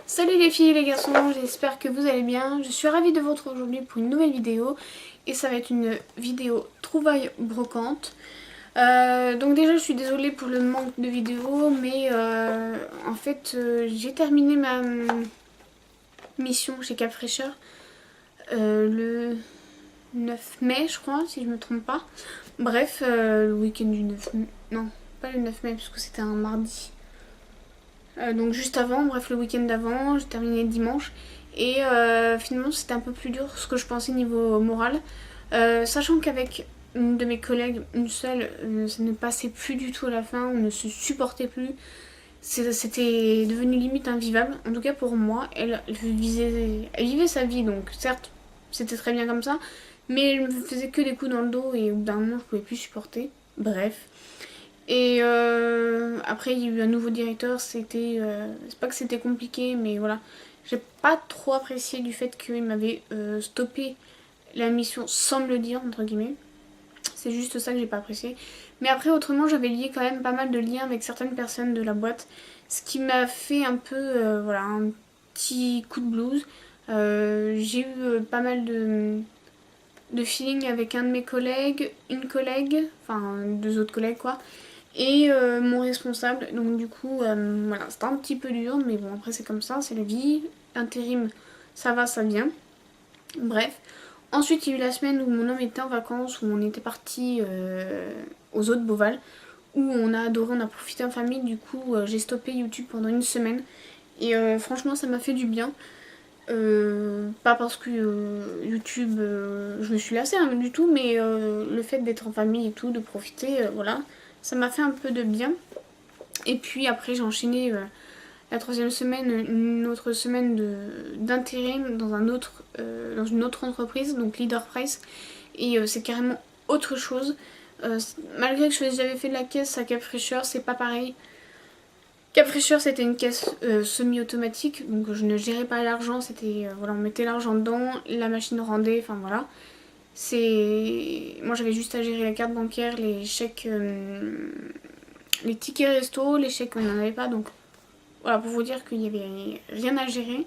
Salut les filles et les garçons, j'espère que vous allez bien. Je suis ravie de vous retrouver aujourd'hui pour une nouvelle vidéo. Et ça va être une vidéo trouvailles brocantes. Donc déjà je suis désolée pour le manque de vidéos. Mais en fait j'ai terminé ma mission chez Cap Fraîcheur le 9 mai je crois, si je me trompe pas. Bref, le week-end du 9 mai. Non, pas le 9 mai parce que c'était un mardi. Donc juste avant, bref le week-end d'avant, j'ai terminé dimanche. Et finalement c'était un peu plus dur ce que je pensais niveau moral. Sachant qu'avec une de mes collègues, une seule, ça ne passait plus du tout à la fin, on ne se supportait plus. C'était devenu limite invivable. En tout cas pour moi, elle vivait sa vie, donc certes c'était très bien comme ça. Mais elle me faisait que des coups dans le dos et au bout d'un moment je pouvais plus supporter. Bref. Et après, il y a eu un nouveau directeur. C'est pas que c'était compliqué, mais voilà. J'ai pas trop apprécié du fait qu'il m'avait stoppé la mission sans me le dire, entre guillemets. C'est juste ça que j'ai pas apprécié. Mais après, autrement, j'avais lié quand même pas mal de liens avec certaines personnes de la boîte. Ce qui m'a fait un peu, voilà, un petit coup de blues. J'ai eu pas mal de feeling avec un de mes collègues, une collègue, enfin deux autres collègues quoi, et mon responsable. Donc du coup, voilà, c'était un petit peu dur, mais bon, après c'est comme ça, c'est la vie. Intérim, ça va, ça vient. Bref. Ensuite, il y a eu la semaine où mon homme était en vacances, où on était parti aux eaux de Beauval, où on a adoré, on a profité en famille. Du coup, j'ai stoppé YouTube pendant une semaine. Et franchement, ça m'a fait du bien. Pas parce que YouTube, je me suis lassée hein, du tout, mais le fait d'être en famille et tout, de profiter, voilà, ça m'a fait un peu de bien. Et puis après j'ai enchaîné la troisième semaine, une autre semaine d'intérim dans une autre entreprise, donc Leader Price, et c'est carrément autre chose. Malgré que j'avais fait de la caisse à Cap Fraîcheur, c'est pas pareil. Cap Fraîcheur c'était une caisse semi-automatique, donc je ne gérais pas l'argent, c'était voilà, on mettait l'argent dedans, la machine rendait, enfin voilà. Moi j'avais juste à gérer la carte bancaire, les chèques, les tickets resto, les chèques on n'en avait pas, donc voilà pour vous dire qu'il n'y avait rien à gérer.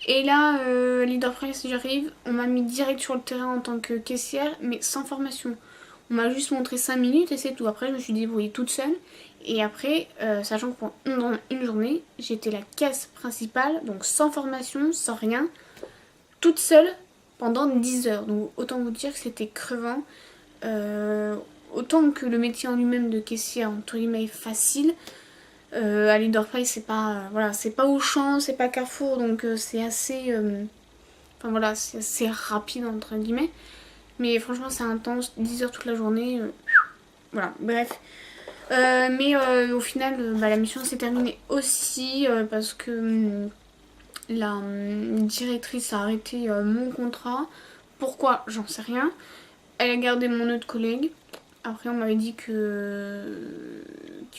Et là, Leader Price, j'arrive, on m'a mis direct sur le terrain en tant que caissière, mais sans formation. On m'a juste montré 5 minutes et c'est tout. Après, je me suis débrouillée toute seule. Et après, sachant que pendant une journée, j'étais la caisse principale, donc sans formation, sans rien, toute seule pendant 10 heures. Donc autant vous dire que c'était crevant. Autant que le métier en lui-même de caissière, entre guillemets, est facile. À Leader Price, c'est pas, voilà, c'est pas Auchan, c'est pas Carrefour, donc c'est assez, enfin voilà, c'est assez rapide entre guillemets. Mais franchement, c'est intense, 10 heures toute la journée. Voilà, bref. Mais au final, bah, la mission s'est terminée aussi parce que la directrice a arrêté mon contrat. Pourquoi? J'en sais rien. Elle a gardé mon autre collègue. Après, on m'avait dit qu'il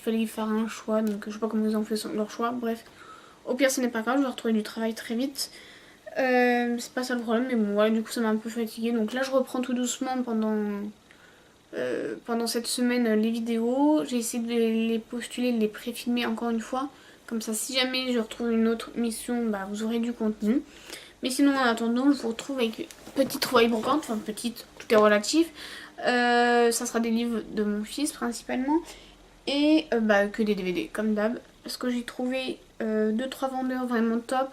fallait faire un choix, donc je sais pas comment ils ont fait leur choix. Bref, au pire, ce n'est pas grave, je vais retrouver du travail très vite. C'est pas ça le problème, mais bon, voilà, du coup, ça m'a un peu fatiguée. Donc là, je reprends tout doucement pendant cette semaine les vidéos. J'ai essayé de les postuler, de les pré-filmer encore une fois. Comme ça, si jamais je retrouve une autre mission, bah, vous aurez du contenu. Mais sinon, en attendant, je vous retrouve avec une petite trouvaille brocante. Enfin, petite, tout est relatif. Ça sera des livres de mon fils principalement. Et bah, que des DVD, comme d'hab. Parce que j'ai trouvé 2-3 vendeurs vraiment top.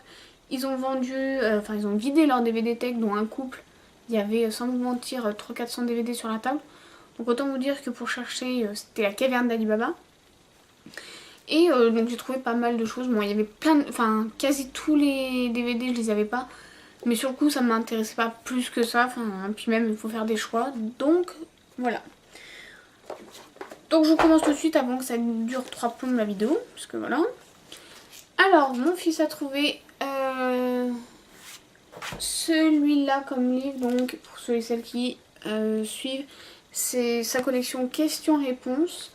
Ils ont vendu, enfin ils ont vidé leur DVD tech, dont un couple. Il y avait, sans vous mentir, 300-400 DVD sur la table. Donc autant vous dire que pour chercher, c'était la caverne d'Alibaba. Et donc j'ai trouvé pas mal de choses. Bon, il y avait enfin quasi tous les DVD, je les avais pas. Mais sur le coup, ça m'intéressait pas plus que ça. Enfin, puis même, il faut faire des choix. Donc, voilà. Donc je commence tout de suite avant que ça dure 3 plombs la vidéo. Parce que voilà. Alors, mon fils a trouvé celui-là comme livre. Donc, pour ceux et celles qui suivent, c'est sa collection questions-réponses.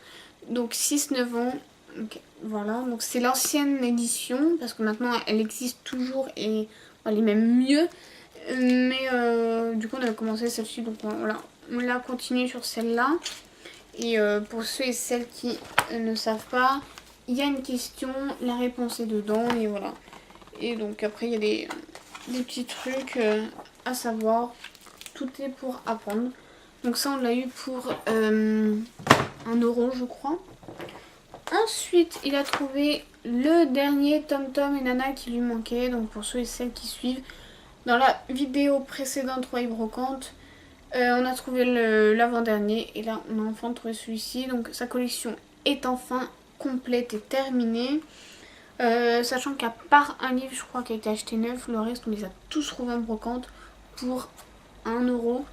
Donc 6-9 ans. Donc, voilà, donc c'est l'ancienne édition. Parce que maintenant, elle existe toujours et elle est même mieux. Mais du coup, on a commencé celle-ci. Donc voilà, on l'a continué sur celle-là. Et pour ceux et celles qui ne savent pas, il y a une question, la réponse est dedans et voilà. Et donc après il y a des petits trucs à savoir. Tout est pour apprendre. Donc ça on l'a eu pour 1 € je crois. Ensuite il a trouvé le dernier Tom Tom et Nana qui lui manquait. Donc pour ceux et celles qui suivent, dans la vidéo précédente Trouvaille Brocante, on a trouvé l'avant-dernier. Et là on a enfin trouvé celui-ci. Donc sa collection est enfin complète et terminée. Sachant qu'à part un livre je crois qui a été acheté neuf, le reste on les a tous trouvés en brocante pour 1 €.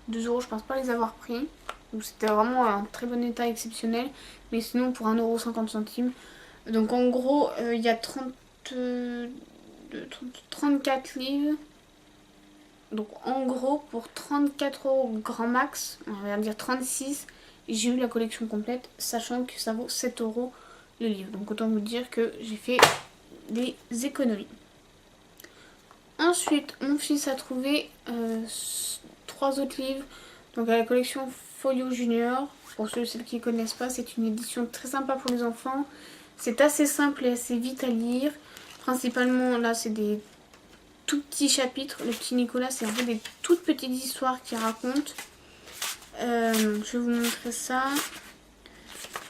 2 € je pense pas les avoir pris. Donc c'était vraiment un très bon état exceptionnel. Mais sinon pour 1,50 €. Donc en gros il y a 34 livres. Donc en gros pour 34 € grand max, on va dire 36, j'ai eu la collection complète. Sachant que ça vaut 7 € le livre. Donc autant vous dire que j'ai fait des économies. Ensuite mon fils a trouvé 3 autres livres. Donc à la collection Folio Junior. Pour ceux et celles qui ne connaissent pas, c'est une édition très sympa pour les enfants. C'est assez simple et assez vite à lire. Principalement là c'est des tout petits chapitres. Le petit Nicolas c'est un peu des toutes petites histoires qu'il raconte. Je vais vous montrer ça.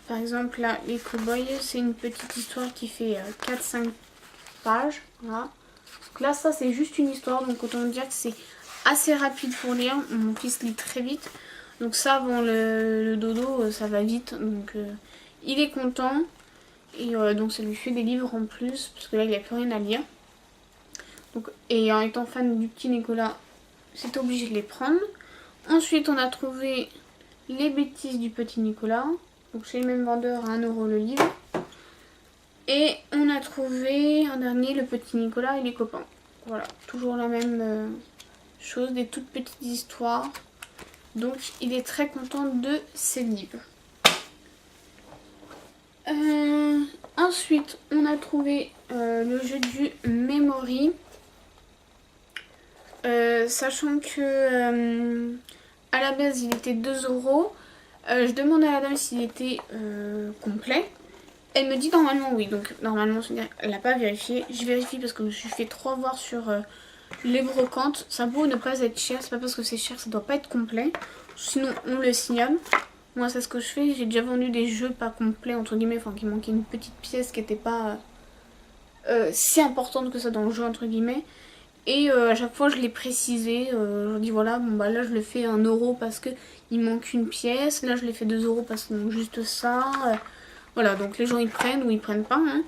Par exemple là les cow-boys, c'est une petite histoire qui fait 4-5 pages. Voilà. Donc là ça c'est juste une histoire, donc autant dire que c'est assez rapide pour lire. Mon fils lit très vite. Donc ça avant le dodo ça va vite. Donc il est content. Et donc ça lui fait des livres en plus. Parce que là il n'y a plus rien à lire. Donc, et en étant fan du petit Nicolas, c'était obligé de les prendre. Ensuite on a trouvé les bêtises du petit Nicolas. Donc chez le même vendeur à 1 € le livre. Et on a trouvé un dernier, le petit Nicolas et les copains. Voilà, toujours la même chose, des toutes petites histoires. Donc il est très content de ces livres. Ensuite on a trouvé le jeu du Memory. Sachant que à la base il était 2 €. Je demande à la dame s'il était complet. Elle me dit normalement oui, donc normalement elle n'a pas vérifié. Je vérifie parce que je me suis fait 3 voir sur les brocantes. Ça peut ne pas être cher, c'est pas parce que c'est cher, ça doit pas être complet. Sinon on le signale. Moi c'est ce que je fais, j'ai déjà vendu des jeux pas complets entre guillemets, enfin qui manquait une petite pièce qui n'était pas si importante que ça dans le jeu entre guillemets. Et à chaque fois je l'ai précisé, je dis voilà, bon bah là je le fais 1 € parce que il manque une pièce, là je l'ai fait 2 € parce qu'il manque juste ça. Voilà, donc les gens ils prennent ou ils prennent pas. Hein.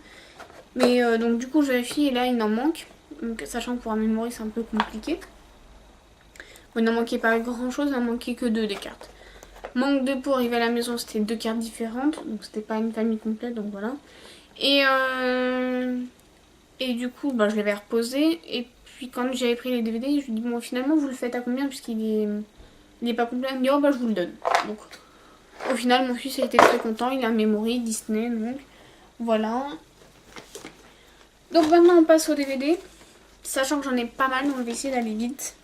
Mais donc du coup je vérifie et là il en manque. Donc, sachant que pour un mémoire c'est un peu compliqué. Bon, il n'en manquait pas grand chose, il n'en manquait que 2 des cartes. Manque de pour arriver à la maison, c'était 2 cartes différentes. Donc c'était pas une famille complète, donc voilà. Et du coup bah, je l'avais reposé. Et puis quand j'avais pris les DVD, je lui dis bon finalement vous le faites à combien puisqu'il est pas complet. Elle me dit oh bah je vous le donne. Donc au final mon fils a été très content, il a un memory Disney donc voilà. Donc maintenant on passe au DVD. Sachant que j'en ai pas mal donc je vais essayer d'aller vite.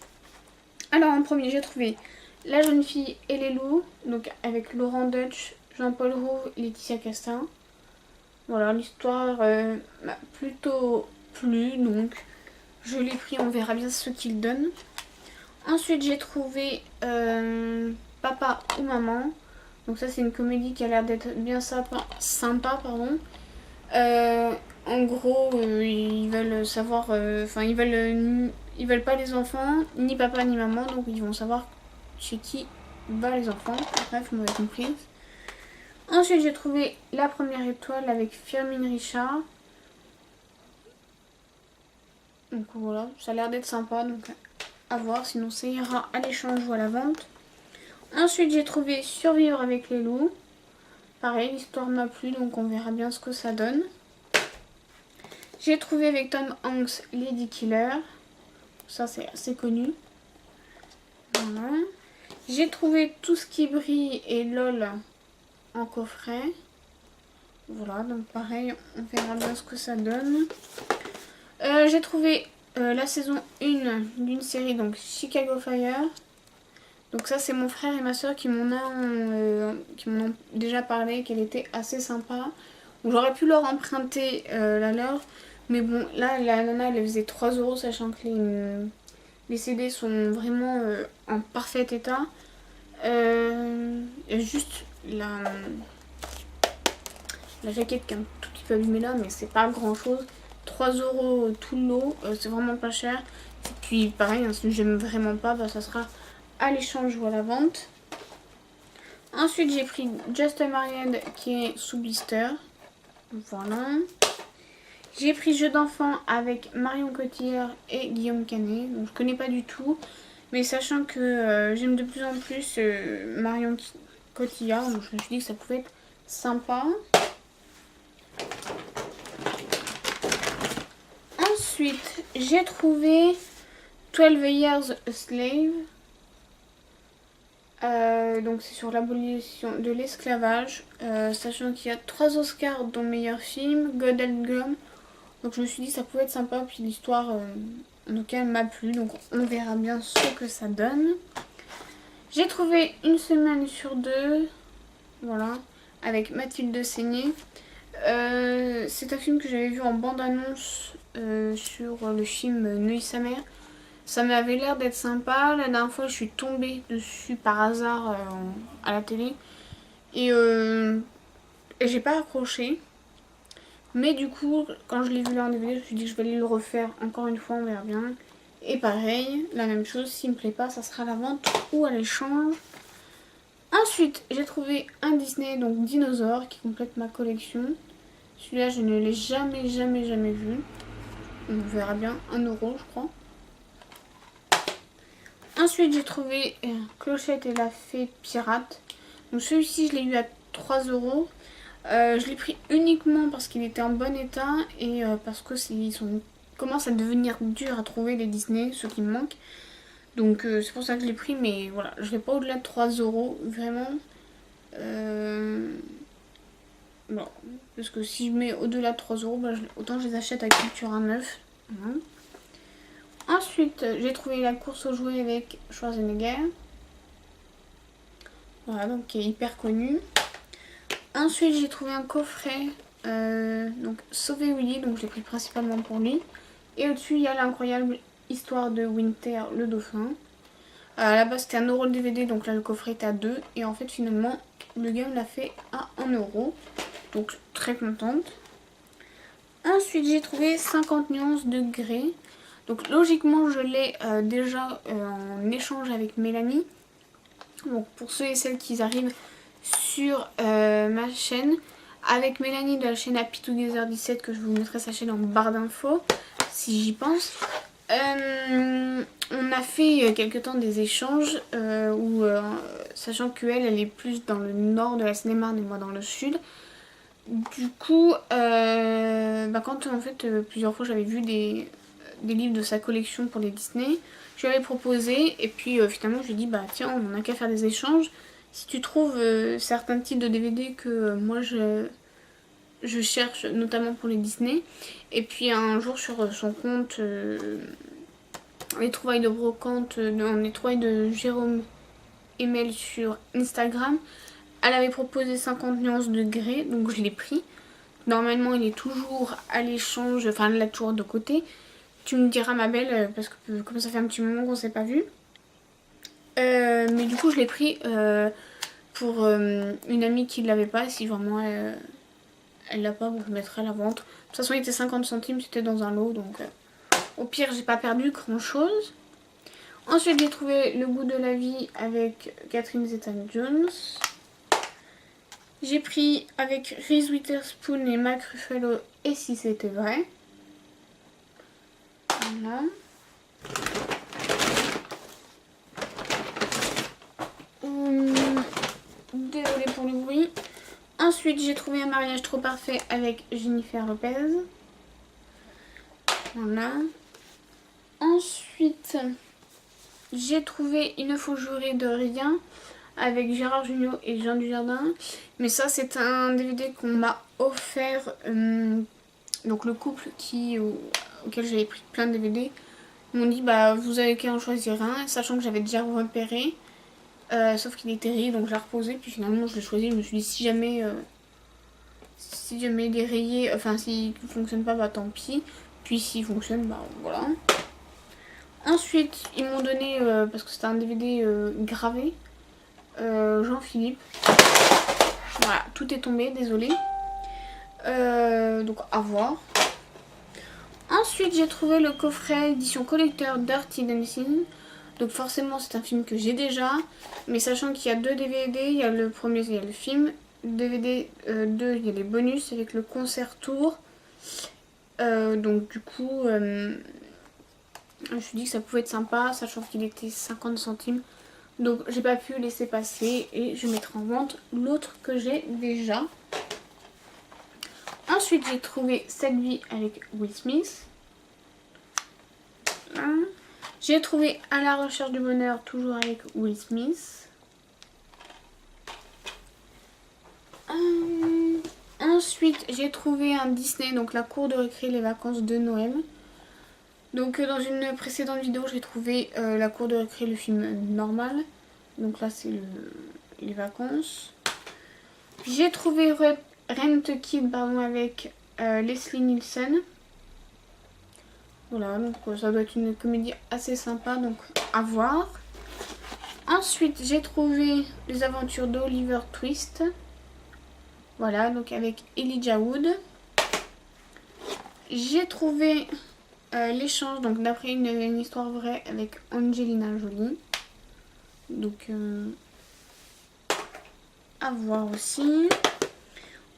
Alors en premier j'ai trouvé La jeune fille et les loups. Donc avec Laurent Deutsch, Jean-Paul Rouve, Laetitia Casta. Voilà l'histoire m'a plutôt plu donc je l'ai pris, on verra bien ce qu'il donne. Ensuite j'ai trouvé Papa ou Maman. Donc ça c'est une comédie qui a l'air d'être bien sympa pardon. En gros ils veulent savoir, enfin ils veulent pas les enfants, ni papa ni maman, donc ils vont savoir chez qui va les enfants. Bref, vous m'avez compris. Ensuite j'ai trouvé La première étoile avec Firmin Richard. Donc voilà, ça a l'air d'être sympa, donc à voir, sinon ça ira à l'échange ou à la vente. Ensuite j'ai trouvé Survivre avec les loups. Pareil, l'histoire m'a plu, donc on verra bien ce que ça donne. J'ai trouvé avec Tom Hanks Lady Killer. Ça c'est assez connu. Voilà. J'ai trouvé Tout ce qui brille et LOL en coffret. Voilà, donc pareil, on verra bien ce que ça donne. J'ai trouvé la saison 1 d'une série, donc Chicago Fire. Donc ça c'est mon frère et ma soeur qui m'en ont déjà parlé, qu'elle était assez sympa. J'aurais pu leur emprunter la leur, Mais bon, là, la nana, elle faisait 3 euros, sachant que les CD sont vraiment en parfait état. Il y a juste la jaquette qui est un tout petit peu abîmée là, mais c'est pas grand chose. 3 euros tout le lot, c'est vraiment pas cher. Et puis pareil, hein, si j'aime vraiment pas, bah, ça sera à l'échange ou à la vente. Ensuite, j'ai pris Just a Marianne qui est sous blister. Voilà. J'ai pris Jeux d'enfant avec Marion Cotillard et Guillaume Canet. Donc je connais pas du tout. Mais sachant que j'aime de plus en plus Marion Cotillard, donc je me suis dit que ça pouvait être sympa. Ensuite, j'ai trouvé 12 Years a Slave. Donc c'est sur l'abolition de l'esclavage, sachant qu'il y a 3 Oscars dont meilleur film, Golden Globe. Donc je me suis dit ça pouvait être sympa, puis l'histoire en tout cas m'a plu, donc on verra bien ce que ça donne. J'ai trouvé Une semaine sur deux, voilà, avec Mathilde Seigné. C'est un film que j'avais vu en bande-annonce sur le film Neuilly sa mère. Ça m'avait l'air d'être sympa. La dernière fois, je suis tombée dessus par hasard à la télé. Et j'ai pas accroché. Mais du coup, quand je l'ai vu là en DVD, je me suis dit que je vais aller le refaire encore une fois, on verra bien. Et pareil, la même chose, s'il me plaît pas, ça sera à la vente ou à l'échange. Ensuite, j'ai trouvé un Disney, donc Dinosaure, qui complète ma collection. Celui-là, je ne l'ai jamais vu. On verra bien, 1 euro, je crois. Ensuite, j'ai trouvé Clochette et la Fée Pirate. Donc celui-ci, je l'ai eu à 3 euros. Je l'ai pris uniquement parce qu'il était en bon état et parce que commence à devenir dur à trouver les Disney, ceux qui me manquent. Donc c'est pour ça que je l'ai pris, mais voilà, je vais pas au-delà de 3 euros, vraiment. Bon, parce que si je mets au-delà de 3 euros, bah, autant je les achète à Cultura 9. Voilà. Ensuite, j'ai trouvé La course aux jouets avec Schwarzenegger. Voilà, donc qui est hyper connu. Ensuite, j'ai trouvé un coffret, donc Sauver Willy, donc je l'ai pris principalement pour lui. Et au-dessus, il y a l'incroyable histoire de Winter le dauphin. À la base, c'était 1 euro le DVD, donc là, le coffret est à 2. Et en fait, finalement, le gars me l'a fait à 1 euro. Donc, très contente. Ensuite, j'ai trouvé 50 nuances de grès. Donc, logiquement, je l'ai déjà en échange avec Mélanie. Donc, pour ceux et celles qui arrivent sur ma chaîne, avec Mélanie de la chaîne Happy Together 17, que je vous mettrai sa chaîne en barre d'infos, si j'y pense. On a fait quelque temps des échanges sachant qu'elle, elle est plus dans le nord de la Seine-et-Marne et moi dans le sud. Du coup, quand en fait plusieurs fois j'avais vu des livres de sa collection pour les Disney, je lui avais proposé et puis finalement je lui ai dit bah tiens, on n'a qu'à faire des échanges. Si tu trouves certains types de DVD que moi je cherche, notamment pour les Disney, et puis un jour sur son compte les trouvailles de brocante, les trouvailles de Jérôme Emel sur Instagram, elle avait proposé 50 nuances de grès, donc je l'ai pris. Normalement il est toujours à l'échange, enfin elle l'a toujours de côté. Tu me diras ma belle, parce que comme ça fait un petit moment qu'on s'est pas vu. Mais du coup je l'ai pris pour une amie qui ne l'avait pas. Si vraiment elle l'a pas, vous le mettrez à la vente. De toute façon il était 50 centimes, c'était dans un lot, donc au pire j'ai pas perdu grand chose. Ensuite j'ai trouvé Le goût de la vie avec Catherine Zeta-Jones. J'ai pris avec Reese Witherspoon et Mark Ruffalo Et si c'était vrai. Voilà. Désolée pour le bruit. Ensuite, j'ai trouvé Un mariage trop parfait avec Jennifer Lopez. Voilà. Ensuite, j'ai trouvé Il ne faut jurer de rien avec Gérard Jugnot et Jean Dujardin. Mais ça, c'est un DVD qu'on m'a offert. Donc le couple auquel j'avais pris plein de DVD m'ont dit bah vous avez qu'à en choisir un, sachant que j'avais déjà repéré. Sauf qu'il est terrible, donc je l'ai reposé, puis finalement je l'ai choisi. Je me suis dit si Si jamais il est rayé, enfin s'il ne fonctionne pas, bah tant pis. Puis s'il fonctionne, bah voilà. Ensuite, ils m'ont donné, parce que c'était un DVD gravé, Jean-Philippe. Voilà, tout est tombé, désolé. Donc à voir. Ensuite, j'ai trouvé le coffret édition collecteur Dirty Dancing. Donc forcément, c'est un film que j'ai déjà. Mais sachant qu'il y a 2 DVD, il y a le premier, il y a le film. DVD 2, il y a les bonus avec le concert tour. Donc du coup, je me suis dit que ça pouvait être sympa, sachant qu'il était 50 centimes. Donc j'ai pas pu laisser passer et je mettrai en vente l'autre que j'ai déjà. Ensuite, j'ai trouvé Cette vie avec Will Smith. J'ai trouvé À la recherche du bonheur, toujours avec Will Smith. Ensuite, j'ai trouvé un Disney, donc La cour de récré, les vacances de Noël. Donc dans une précédente vidéo, j'ai trouvé La cour de récré, le film normal. Donc là, c'est les vacances. J'ai trouvé Rent Kid, pardon, avec Leslie Nielsen. Voilà, donc ça doit être une comédie assez sympa, donc à voir. Ensuite, j'ai trouvé Les aventures d'Oliver Twist. Voilà, donc avec Elijah Wood. J'ai trouvé L'échange, donc d'après une histoire vraie avec Angelina Jolie. Donc à voir aussi.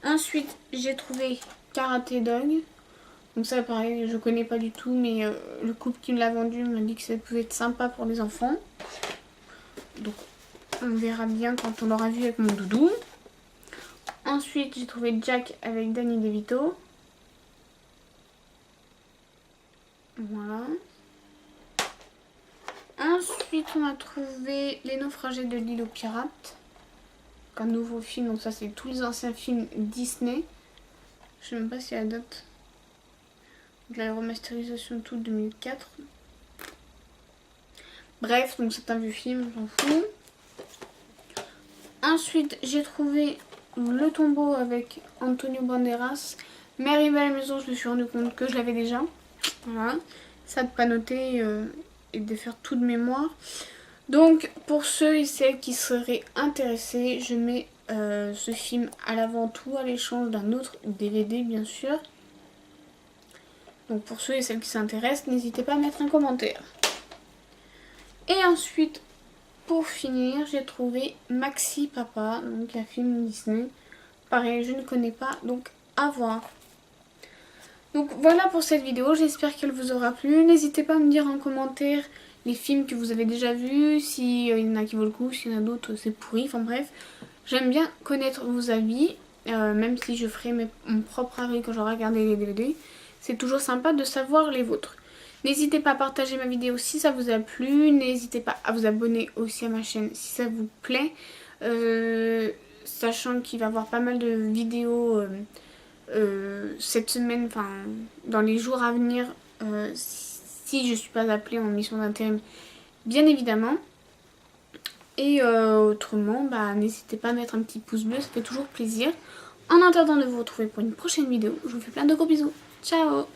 Ensuite, j'ai trouvé Karate Dog. Donc ça pareil, je connais pas du tout, mais le couple qui me l'a vendu m'a dit que ça pouvait être sympa pour les enfants. Donc on verra bien quand on l'aura vu avec mon doudou. Ensuite, j'ai trouvé Jack avec Danny DeVito. Voilà. Ensuite, on a trouvé Les naufragés de l'île aux pirates. Donc un nouveau film, donc ça c'est tous les anciens films Disney. Je sais même pas si la date. Donc la remasterisation toute 2004. Bref, donc c'est un vieux film, j'en fous. Ensuite, j'ai trouvé Le tombeau avec Antonio Banderas. Mais arrivé à la maison, je me suis rendu compte que je l'avais déjà. Voilà. Ça de pas noter et de faire tout de mémoire. Donc, pour ceux et celles qui seraient intéressés, je mets ce film à la vente ou à l'échange d'un autre DVD, bien sûr. Donc, pour ceux et celles qui s'intéressent, n'hésitez pas à mettre un commentaire. Et ensuite, pour finir, j'ai trouvé Maxi Papa, donc un film Disney. Pareil, je ne connais pas, donc à voir. Donc voilà pour cette vidéo, j'espère qu'elle vous aura plu. N'hésitez pas à me dire en commentaire les films que vous avez déjà vus, s'il y en a qui vaut le coup, s'il y en a d'autres c'est pourri, enfin bref. J'aime bien connaître vos avis, même si je ferai mon propre avis quand j'aurai regardé les DVD. C'est toujours sympa de savoir les vôtres. N'hésitez pas à partager ma vidéo si ça vous a plu. N'hésitez pas à vous abonner aussi à ma chaîne si ça vous plaît. Sachant qu'il va y avoir pas mal de vidéos cette semaine, enfin dans les jours à venir, si je ne suis pas appelée en mission d'intérim, bien évidemment. Et autrement, bah, n'hésitez pas à mettre un petit pouce bleu, ça fait toujours plaisir. En attendant de vous retrouver pour une prochaine vidéo, je vous fais plein de gros bisous. Ciao!